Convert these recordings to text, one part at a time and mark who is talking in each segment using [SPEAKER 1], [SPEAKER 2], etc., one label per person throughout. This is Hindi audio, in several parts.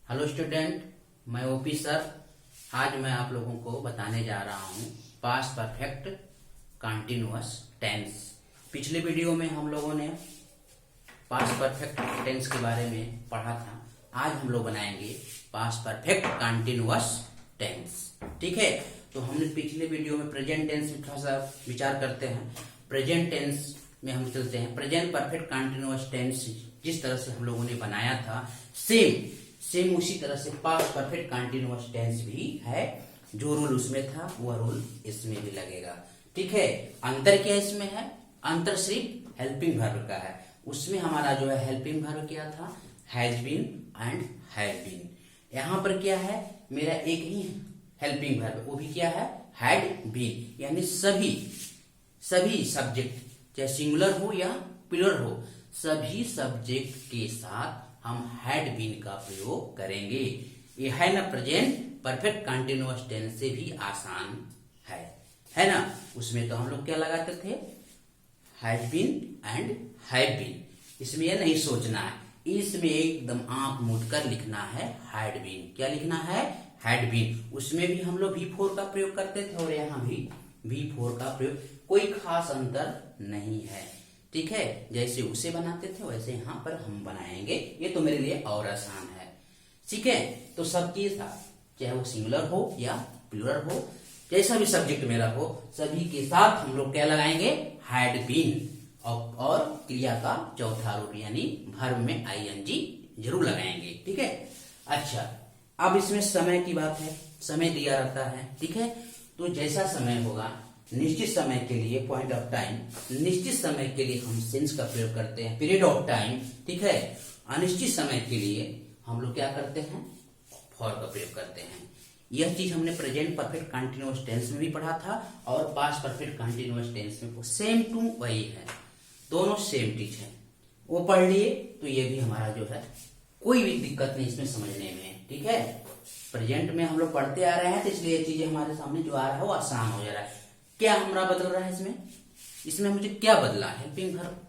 [SPEAKER 1] हेलो स्टूडेंट, मैं ओपी सर। आज मैं आप लोगों को बताने जा रहा हूँ पास्ट परफेक्ट कंटिन्यूअस टेंस। पिछले वीडियो में हम लोगों ने पास्ट परफेक्ट टेंस के बारे में पढ़ा था। आज हम लोग बनाएंगे पास्ट परफेक्ट कंटिन्यूअस टेंस। ठीक है, तो हमने पिछले वीडियो में प्रेजेंट टेंस में थोड़ा सा विचार करते हैं। प्रेजेंट टेंस में हम चलते हैं। प्रेजेंट परफेक्ट कंटिन्यूअस टेंस जिस तरह से हम लोगों ने बनाया था सेम उसी तरह से पास्ट परफेक्ट कंटिन्यूअस टेंस भी है। जो रूल उसमें था वह रूल इसमें भी लगेगा। ठीक है, अंतर क्या इसमें है? अंतर सिर्फ हेल्पिंग वर्ब का है। उसमें हमारा जो है हेल्पिंग वर्ब क्या था? Has been and had been. यहां पर क्या है? मेरा एक ही हेल्पिंग वर्ब, वो भी क्या है? Had been. यानी सभी सब्जेक्ट, चाहे सिंगुलर हो या प्लूरल हो, सभी सब्जेक्ट के साथ हम हैड बीन का प्रयोग करेंगे। ये है ना प्रेजेंट परफेक्ट कंटिन्यूअस टेंस से भी आसान है ना। उसमें तो हम लोग क्या लगाते थे? Has been and have been. इसमें ये नहीं सोचना है, इसमें एकदम आंख मूंद कर लिखना है हैड बीन। क्या लिखना है? Had been. उसमें भी हम लोग V4 का प्रयोग करते थे और यहाँ भी V4 का प्रयोग। कोई खास अंतर नहीं है। ठीक है, जैसे उसे बनाते थे वैसे यहाँ पर हम बनाएंगे। ये तो मेरे लिए और आसान है। ठीक है, तो सबके साथ, चाहे वो सिंगुलर हो या प्लूरल हो, जैसा भी सब्जेक्ट मेरा हो, सभी के साथ हम लोग क्या लगाएंगे? Had been. और क्रिया का चौथा रूप यानी वर्ब में आईएनजी जरूर लगाएंगे। ठीक है, अच्छा, अब इसमें समय की बात है। समय दिया रहता है। ठीक है, तो जैसा समय होगा, निश्चित समय के लिए, पॉइंट ऑफ टाइम, निश्चित समय के लिए हम सिंस का प्रयोग करते हैं। पीरियड ऑफ टाइम, ठीक है, अनिश्चित समय के लिए हम लोग क्या करते हैं? फॉर का प्रयोग करते हैं। यह चीज हमने प्रेजेंट परफेक्ट कंटिन्यूअस टेंस में भी पढ़ा था और पास्ट परफेक्ट कंटिन्यूअस टेंस में सेम टू वही है। दोनों सेम चीज है। वो पढ़ लिए तो ये भी हमारा जो है कोई भी दिक्कत नहीं इसमें समझने में। ठीक है, प्रेजेंट में हम लोग पढ़ते आ रहे हैं तो इसलिए ये चीजें हमारे सामने जो आ रहा है वो आसान हो जा रहा है। क्या हमारा बदल रहा है इसमें मुझे क्या बदला? Helping verb.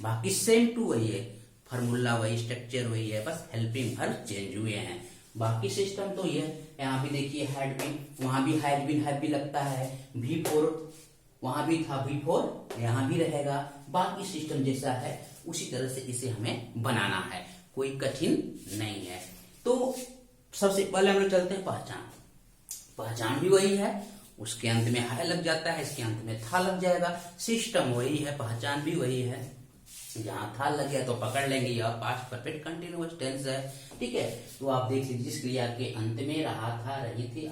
[SPEAKER 1] बाकी सेम टू वही है, फार्मूला वही, स्ट्रक्चर वही है, बस हेल्पिंग वर्ब चेंज हुए हैं। बाकी सिस्टम तो ये है। यहाँ भी देखिए हैड बीन, वहां भी हैड बीन हैव भी लगता है। V4 वहां भी था, V4 यहाँ भी रहेगा। बाकी सिस्टम जैसा है उसी तरह से इसे हमें बनाना है, कोई कठिन नहीं है। तो सबसे पहले हम लोग चलते हैं पहचान। पहचान भी वही है, उसके अंत में है लग जाता है, इसके अंत में था लग जाएगा। सिस्टम वही है, पहचान भी वही है। जहां था लग गया तो पकड़ लेंगे, यह पास्ट परफेक्ट कंटिन्यूअस टेंस है। ठीक है, तो आप देख लीजिए, जिस क्रिया के अंत में रहा था, रही थी,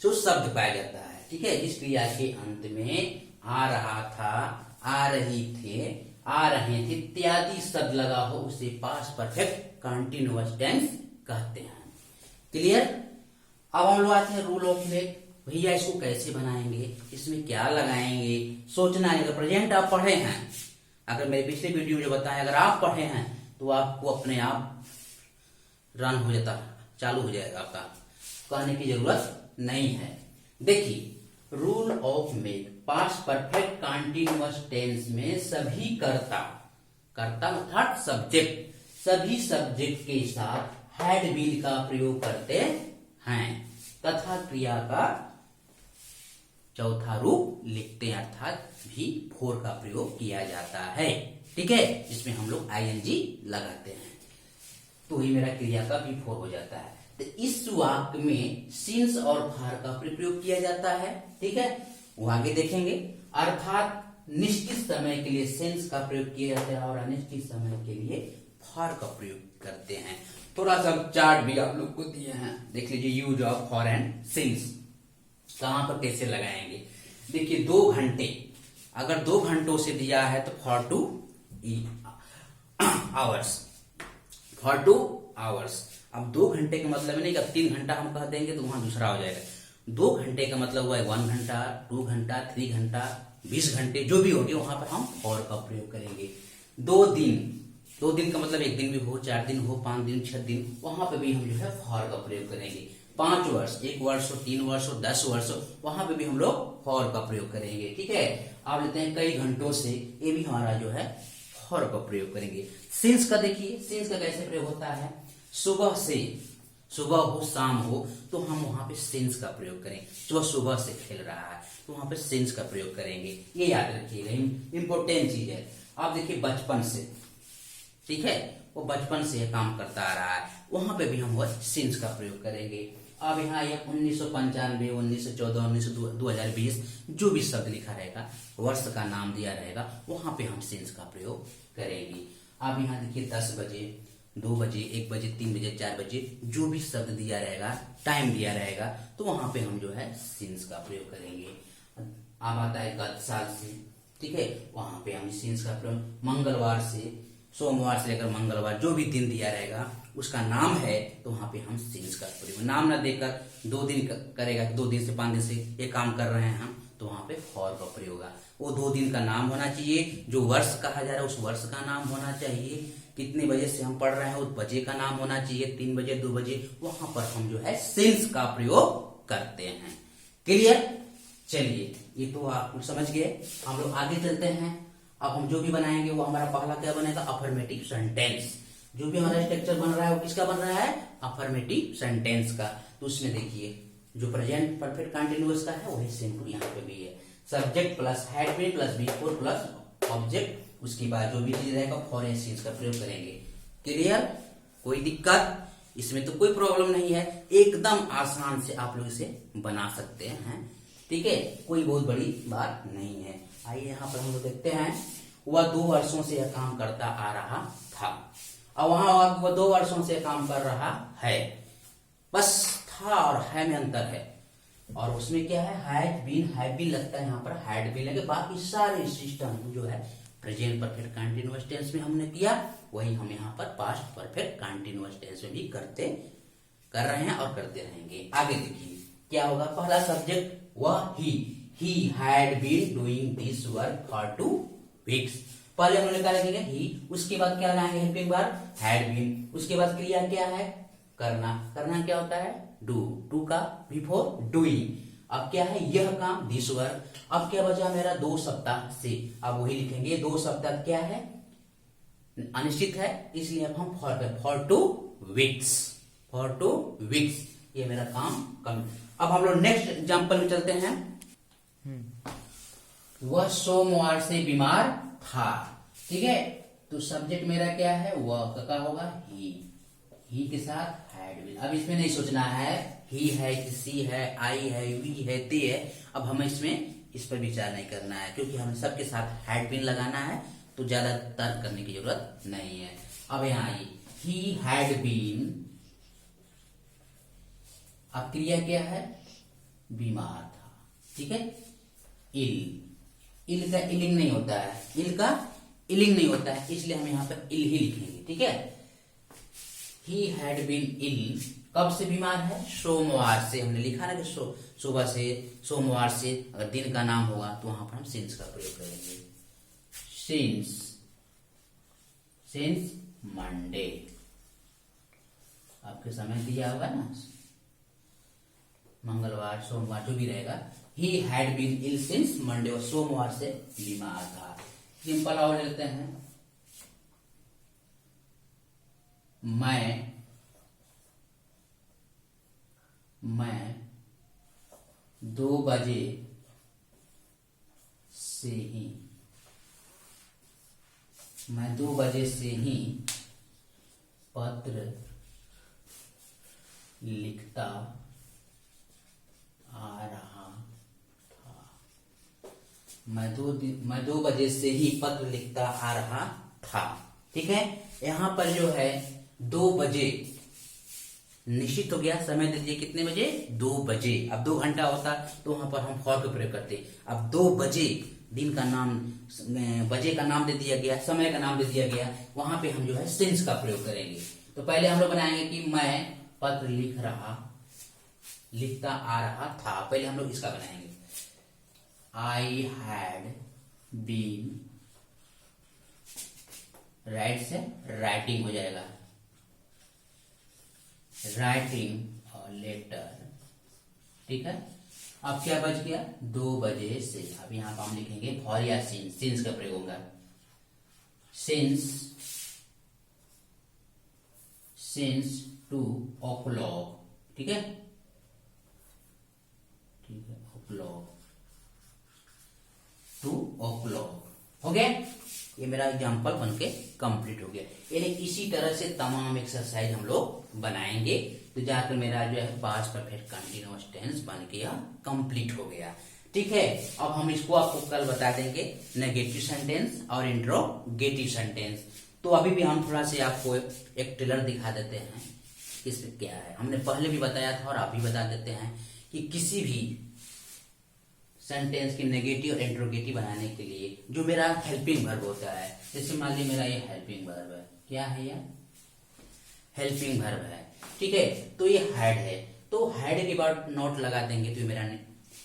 [SPEAKER 1] जो शब्द पाया जाता है। ठीक है, जिस क्रिया के अंत में आ रहा था, आ रही थे, आ रहे थे इत्यादि शब्द लगा हो, उसे पास्ट परफेक्ट कंटिन्यूअस टेंस कहते हैं। क्लियर? अब हम लोग आते हैं रूल ऑफ मेक। भैया इसको कैसे बनाएंगे, इसमें क्या लगाएंगे, सोचना है। अगर प्रेजेंट आप पढ़े हैं, अगर मेरे पिछले वीडियो में जो बताया, अगर आप पढ़े हैं तो आपको अपने आप रन हो जाता, चालू हो जाएगा, आपका कहने की जरूरत नहीं है। देखिए, rule of make past perfect continuous tense में सभी कर्ता अर्थात सब्जेक्ट, सभी सब्जेक्ट के साथ हैड बीन का प्रयोग करते हैं तथा क्रिया का चौथा रूप लिखते हैं अर्थात V4 का प्रयोग किया जाता है। ठीक है, जिसमें हम लोग आईएनजी लगाते हैं तो ही मेरा क्रिया का V4 हो जाता है। तो इस वाक्य में सिंस और फॉर का प्रयोग किया जाता है। ठीक है, वो आगे देखेंगे। अर्थात निश्चित समय के लिए सिंस का प्रयोग किया जाता है और अनिश्चित समय के लिए फॉर का प्रयोग करते हैं। थोड़ा सा चार्ट भी आप लोग को दिए हैं, देख लीजिए। Use of for and since कहां पर कैसे लगाएंगे। देखिए, 2 घंटे, अगर 2 घंटों से दिया है तो फॉर 2 आवर्स, फॉर 2 आवर्स। अब 2 घंटे का मतलब नहीं कि अब 3 घंटा हम कह देंगे तो वहां दूसरा हो जाएगा। 2 घंटे का मतलब हुआ है 1 घंटा, 2 घंटा, 3 घंटा, 20 घंटे, जो भी होंगे वहां पर हम फॉर का प्रयोग करेंगे। 2 दिन का मतलब 1 दिन भी हो, 4 दिन हो, 5 दिन, 6 दिन, वहां पर भी हम जो है फॉर का प्रयोग करेंगे। 5 वर्ष, 1 वर्ष हो, 3 वर्ष हो, 10 वर्ष हो, वहां पे भी हम लोग फॉर का प्रयोग करेंगे। ठीक है, आप लेते हैं कई घंटों से, ये भी हमारा जो है फॉर का प्रयोग करेंगे। सिंस का देखिए, सिंस का कैसे प्रयोग होता है? सुबह से, सुबह हो शाम हो तो हम वहां पे सिंस का प्रयोग करें। जो सुबह से खेल रहा है तो वहां पे सिंस का प्रयोग करेंगे, ये याद रखिएगा, इंपॉर्टेंट चीज है। आप देखिए बचपन से, ठीक है, वो बचपन से काम करता आ रहा है, वहां पे भी हम वो सिंस का प्रयोग करेंगे। अब यहाँ ये 1995, 1914, 2020 जो भी शब्द लिखा रहेगा, वर्ष का नाम दिया रहेगा, वहां पे हम सिंस का प्रयोग करेंगे। अब यहाँ देखिए 10 बजे, 2 बजे, 1 बजे, 3 बजे, 4 बजे, जो भी शब्द दिया रहेगा, टाइम दिया रहेगा, तो वहां पे हम जो है सिंस का प्रयोग करेंगे। अब आता है गत साल से, ठीक है, वहां पे हम सिंस का प्रयोग, मंगलवार से, सोमवार से लेकर मंगलवार जो भी दिन दिया रहेगा उसका नाम है तो वहां पे हम सिंस का प्रयोग, नाम ना देकर 2 दिन करेगा, 2 दिन से 5 दिन से ये काम कर रहे हैं हम, तो वहां पे फॉर का प्रयोग होगा। वो 2 दिन का नाम होना चाहिए, जो वर्ष कहा जा रहा है उस वर्ष का नाम होना चाहिए, कितने बजे से हम पढ़ रहे हैं उस बजे का नाम होना चाहिए, 3 बजे, 2 बजे, वहां पर हम जो है सिंस का प्रयोग करते हैं। क्लियर? चलिए, ये तो आप समझ गए। हम लोग आगे चलते हैं। अब हम जो भी बनाएंगे वो हमारा पहला क्या बनेगा, अफर्मेटिव सेंटेंस। जो भी हमारा स्ट्रक्चर बन रहा है वो किसका बन रहा है, अफर्मेटिव सेंटेंस का। तो उसमें देखिए जो प्रेजेंट परफेक्ट कंटिन्यूअस का है वही सेम टू यहाँ पे भी है, subject plus had been plus before plus object, उसके बाद जो भी चीज रहेगा फॉर या सिंस का प्रयोग करेंगे। क्लियर? कोई दिक्कत इसमें तो कोई प्रॉब्लम नहीं है, एकदम आसान से आप लोग इसे बना सकते हैं, ठीक है, कोई बहुत बड़ी बात नहीं है। आइए यहाँ पर हम लोग देखते हैं, वह 2 वर्षों से यह काम करता आ रहा था। अब वहां वह 2 वर्षों से काम कर रहा है, बस था और है में अंतर है, और उसमें क्या है, हैव बीन लगता है, यहाँ पर हैड बीन लगे, बाकी सारे सिस्टम जो है प्रेजेंट परफेक्ट कंटीन्यूअस टेंस में हमने किया वही हम यहाँ पर पास्ट परफेक्ट कंटीन्यूअस टेंस में भी कर रहे हैं और करते रहेंगे। आगे देखिए क्या होगा, पहला सब्जेक्ट वह he had been doing this work for 2 weeks. पहले हम लोग क्या लिखेंगे ही, उसके बाद क्या लाएंगे हेल्पिंग वर्ब हैड बीन, उसके बाद क्रिया क्या है, करना, करना क्या होता है, डू का बिफोर डूइंग। अब क्या है, यह काम दिस वर्क। अब क्या बचा मेरा, 2 सप्ताह से, अब वही लिखेंगे, 2 सप्ताह क्या है, अनिश्चित है, इसलिए अब हम फॉर 2 वीक्स, ये मेरा काम कम। अब हम लोग नेक्स्ट एग्जांपल में चलते हैं। वह सोमवार से बीमार था, ठीक है, तो सब्जेक्ट मेरा क्या है, वह का होगा ही के साथ हैड बीन। अब इसमें नहीं सोचना है ही है, सी है, आई है, वी है, ते है, अब हमें इसमें इस पर विचार नहीं करना है, क्योंकि हमें सबके साथ हैड बीन लगाना है, तो ज्यादा तर्क करने की जरूरत नहीं है। अब यहाँ आई ही हैड बीन, अब क्रिया क्या है, बीमार था, ठीक है, इल का इलिंग नहीं होता है, इल का इलिंग नहीं होता है, इसलिए हम यहाँ पर इल ही लिखेंगे, ठीक है। ही हैड बीन इल, कब से बीमार है, सोमवार से, हमने लिखा ना कि सुबह से, सोमवार से, अगर दिन का नाम होगा तो वहां पर हम सिंस का प्रयोग करेंगे, सिंस मंडे, आपके समय दिया होगा ना, मंगलवार, सोमवार जो भी रहेगा, he had been ill since Monday, और सोमवार से बीमार था। सिंपल और लेते हैं, मैं 2 बजे से ही, मैं 2 बजे से ही पत्र लिखता आ रहा था। मैं 2 बजे से ही पत्र लिखता आ रहा था, ठीक है। यहां पर जो है 2 बजे निश्चित हो गया, समय दे दीजिए कितने बजे, 2 बजे। अब 2 घंटा होता तो वहां पर हम फॉर का प्रयोग करते, अब 2 बजे, दिन का नाम, बजे का नाम दे दिया गया, समय का नाम दे दिया गया, वहां पे हम जो है सिंस का प्रयोग करेंगे। तो पहले हम लोग बनाएंगे कि मैं पत्र लिखता आ रहा था, पहले हम लोग इसका बनाएंगे, आई हैड बीन, राइट से राइटिंग हो जाएगा, राइटिंग और लेटर, ठीक है। अब क्या बच गया, 2 बजे से, अब यहां पर हम लिखेंगे फॉर या सिंस का प्रयोग होगा, सिंस 2 o'clock, ठीक है, o'clock, 2 o'clock हो गया। ये मेरा एग्जाम्पल बनके कंप्लीट हो गया। यानी इसी तरह से तमाम एक्सरसाइज हम लोग बनाएंगे तो जाकर मेरा जो है पास्ट परफेक्ट कंटीन्यूअस टेंस बन गया, कंप्लीट हो गया। ठीक है, अब हम इसको आपको कल बता देंगे नेगेटिव सेंटेंस और इंट्रोगेटिव सेंटेंस। तो अभी भी हम थोड़ा सा आपको एक टेलर दिखा देते हैं इसमें क्या है। हमने पहले भी बताया था और अभी बता देते हैं कि किसी भी सेंटेंस की नेगेटिव और इंट्रोगेटिव बनाने के लिए जो मेरा हेल्पिंग वर्ब होता है, जैसे मान लीजिए मेरा ये हेल्पिंग वर्ब है, क्या है यह हेल्पिंग वर्ब है, ठीक है, तो ये हैड है, तो हैड के बाद नॉट लगा देंगे तो मेरा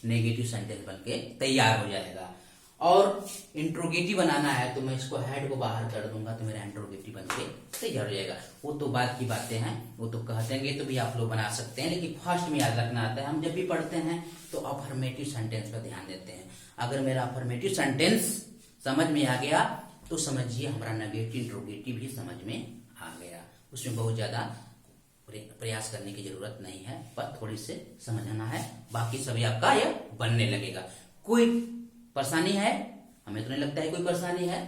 [SPEAKER 1] नेगेटिव सेंटेंस बनके तैयार हो जाएगा। और इंट्रोगेटिव बनाना है तो मैं इसको हेड को बाहर कर दूंगा तो मेरा इंट्रोगेटिव बनके तैयार हो जाएगा। वो तो बात की बातें हैं, वो तो कह देंगे तो भी आप लोग बना सकते हैं, लेकिन फर्स्ट में याद रखना आता है। हम जब भी पढ़ते हैं तो अफर्मेटिव सेंटेंस पर ध्यान देते हैं। अगर मेरा अफर्मेटिव सेंटेंस समझ में आ गया तो समझिए हमारा नेगेटिव इंट्रोगेटिव भी समझ में आ गया। उसमें बहुत ज्यादा प्रयास करने की जरूरत नहीं है, पर थोड़ी से समझना है, बाकी सभी आपका यह बनने लगेगा। कोई परेशानी है? हमें तो नहीं लगता है कोई परेशानी है।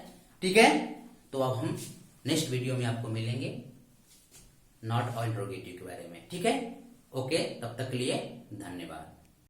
[SPEAKER 1] ठीक है, तो अब हम नेक्स्ट वीडियो में आपको मिलेंगे नॉट और इंट्रोगेटिव के बारे में। ठीक है, ओके, तब तक के लिए धन्यवाद।